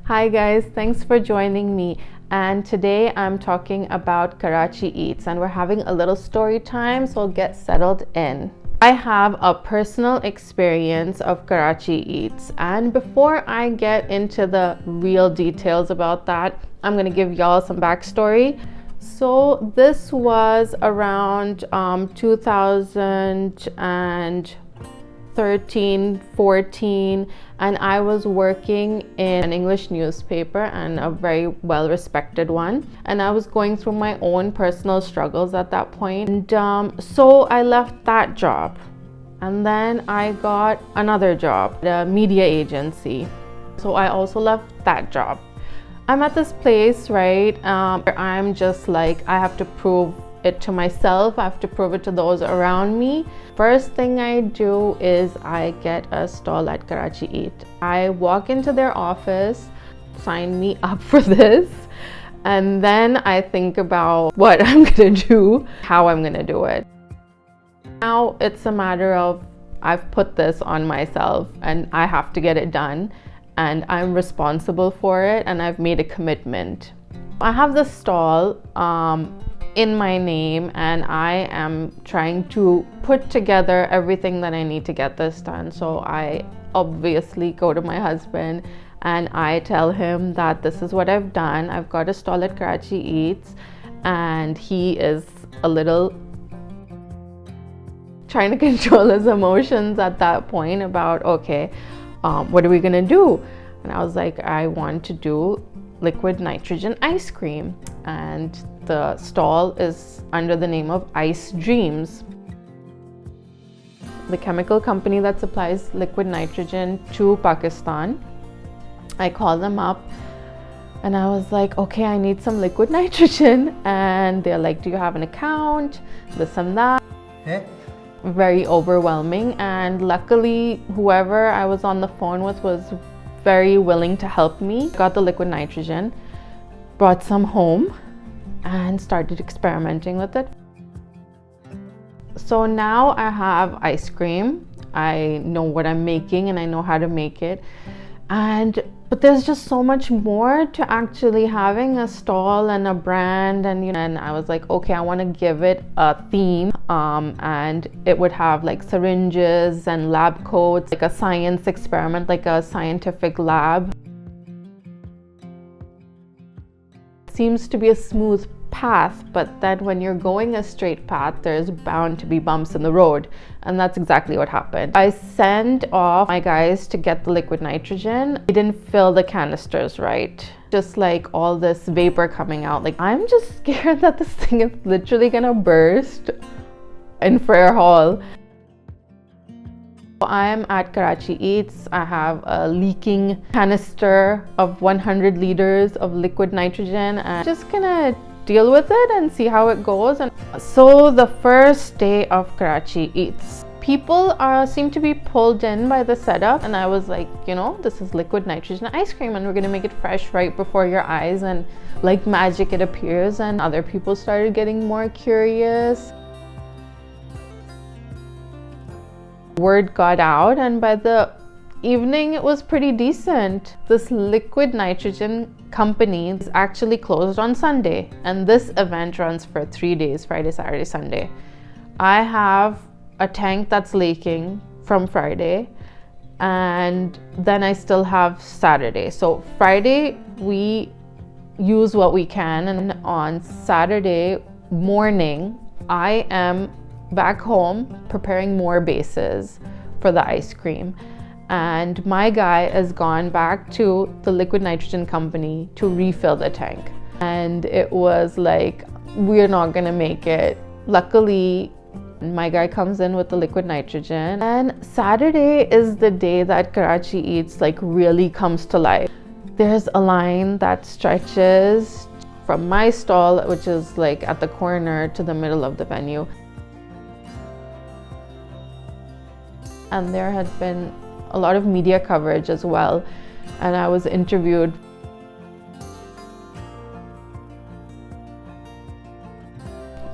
Hi guys, thanks for joining me. And today I'm talking about Karachi Eats and we're having a little story time, so get settled in. I have a personal experience of Karachi Eats, and before I get into the real details about that, I'm gonna give y'all some backstory. So this was around 2013, 14, and I was working in an English newspaper and a very well-respected one, and I was going through my own personal struggles at that point. And so I left that job, and then I got another job at a media agency. So I also left that job. I'm at this place, right, where I'm just like, I have to prove it to myself, I have to prove it to those around me. First thing I do is I get a stall at Karachi Eat. I walk into their office, sign me up for this, and then I think about what I'm gonna do, how I'm gonna do it. Now it's a matter of I've put this on myself and I have to get it done, and I'm responsible for it, and I've made a commitment. I have the stall in my name, and I am trying to put together everything that I need to get this done. So I obviously go to my husband and I tell him that this is what I've done. I've got a stall at Karachi Eats, and he is a little trying to control his emotions at that point about, okay, what are we gonna do? And I was like, I want to do liquid nitrogen ice cream, and the stall is under the name of Ice Dreams. The chemical company that supplies liquid nitrogen to Pakistan. I called them up and I was like, okay, I need some liquid nitrogen, and they're like, do you have an account, this and that. Very overwhelming, and luckily whoever I was on the phone with was very willing to help me. Got the liquid nitrogen, brought some home, and started experimenting with it. So now I have ice cream. I know what I'm making and I know how to make it. But there's just so much more to actually having a stall and a brand, and I was like, okay, I want to give it a theme, and it would have like syringes and lab coats, like a science experiment, like a scientific lab. Seems to be a smooth path, but then when you're going a straight path, there's bound to be bumps in the road, and that's exactly what happened. I sent off my guys to get the liquid nitrogen. They didn't fill the canisters right, just like all this vapor coming out. Like, I'm just scared that this thing is literally gonna burst in Fair Hall. I'm at Karachi Eats. I have a leaking canister of 100 liters of liquid nitrogen, and I'm just gonna deal with it and see how it goes. And so the first day of Karachi Eats, people seem to be pulled in by the setup, and I was like, this is liquid nitrogen ice cream and we're gonna make it fresh right before your eyes, and like magic it appears, and other people started getting more curious. Word got out, and by the evening it was pretty decent. This liquid nitrogen company is actually closed on Sunday, and this event runs for 3 days, Friday, Saturday, Sunday. I have a tank that's leaking from Friday, and then I still have Saturday. So Friday we use what we can, and on Saturday morning I am back home preparing more bases for the ice cream, and my guy has gone back to the liquid nitrogen company to refill the tank, and it was like, we're not gonna make it. Luckily my guy comes in with the liquid nitrogen, and Saturday is the day that Karachi Eats like really comes to life. There's a line that stretches from my stall, which is like at the corner, to the middle of the venue. And there had been a lot of media coverage as well, and I was interviewed.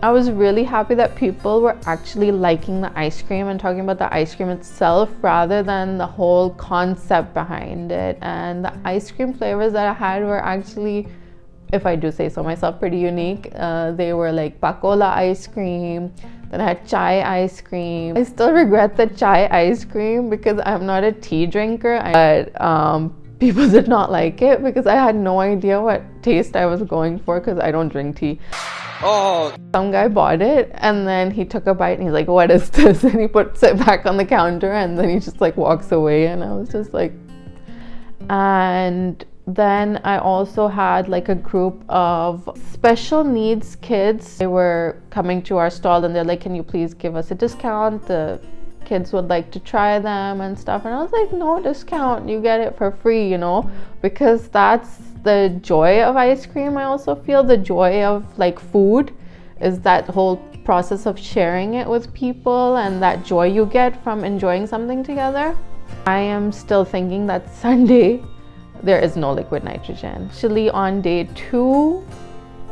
I was really happy that people were actually liking the ice cream and talking about the ice cream itself rather than the whole concept behind it. And the ice cream flavors that I had were actually, if I do say so myself, pretty unique. They were like bakola ice cream, then I had chai ice cream. I still regret the chai ice cream because I'm not a tea drinker, but people did not like it because I had no idea what taste I was going for because I don't drink tea. Oh. Some guy bought it and then he took a bite and he's like, what is this? And he puts it back on the counter and then he just like walks away, and I was just like, and then I also had like a group of special needs kids. They were coming to our stall and they're like, can you please give us a discount? The kids would like to try them and stuff. And I was like, no discount, you get it for free, you know, because that's the joy of ice cream. I also feel the joy of like food is that whole process of sharing it with people and that joy you get from enjoying something together. I am still thinking that Sunday there is no liquid nitrogen. Actually on day 2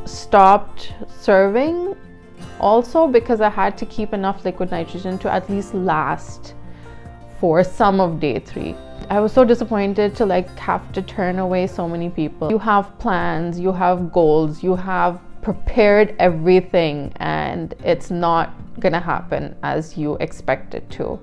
stopped serving also because I had to keep enough liquid nitrogen to at least last for some of day 3. I was so disappointed to like have to turn away so many people. You have plans, you have goals, you have prepared everything, and it's not gonna happen as you expect it to.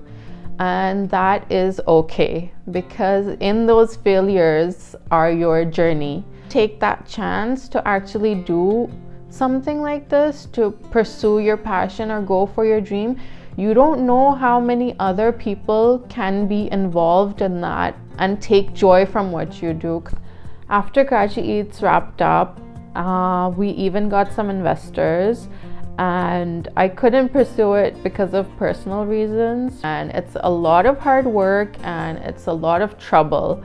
And that is okay, because in those failures are your journey. Take that chance to actually do something like this, to pursue your passion or go for your dream. You don't know how many other people can be involved in that and take joy from what you do. After Karachi Eats wrapped up, we even got some investors, and I couldn't pursue it because of personal reasons, and it's a lot of hard work and it's a lot of trouble.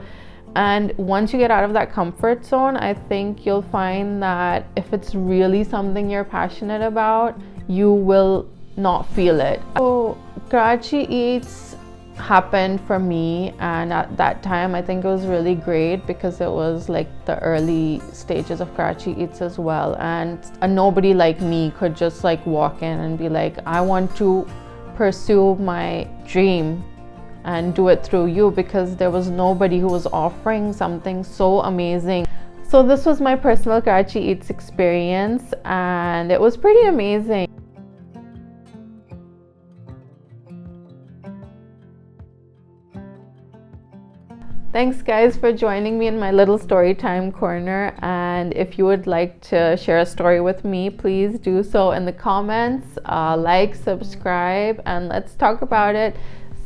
And once you get out of that comfort zone, I think you'll find that if it's really something you're passionate about, you will not feel it. So Karachi Eats happened for me, and at that time I think it was really great because it was like the early stages of Karachi Eats as well, and nobody like me could just like walk in and be like, I want to pursue my dream and do it through you, because there was nobody who was offering something so amazing. So this was my personal Karachi Eats experience, and it was pretty amazing. Thanks guys for joining me in my little story time corner, and if you would like to share a story with me, please do so in the comments. Like, subscribe, and let's talk about it.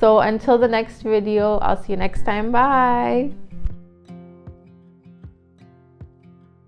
So until the next video, I'll see you next time. Bye.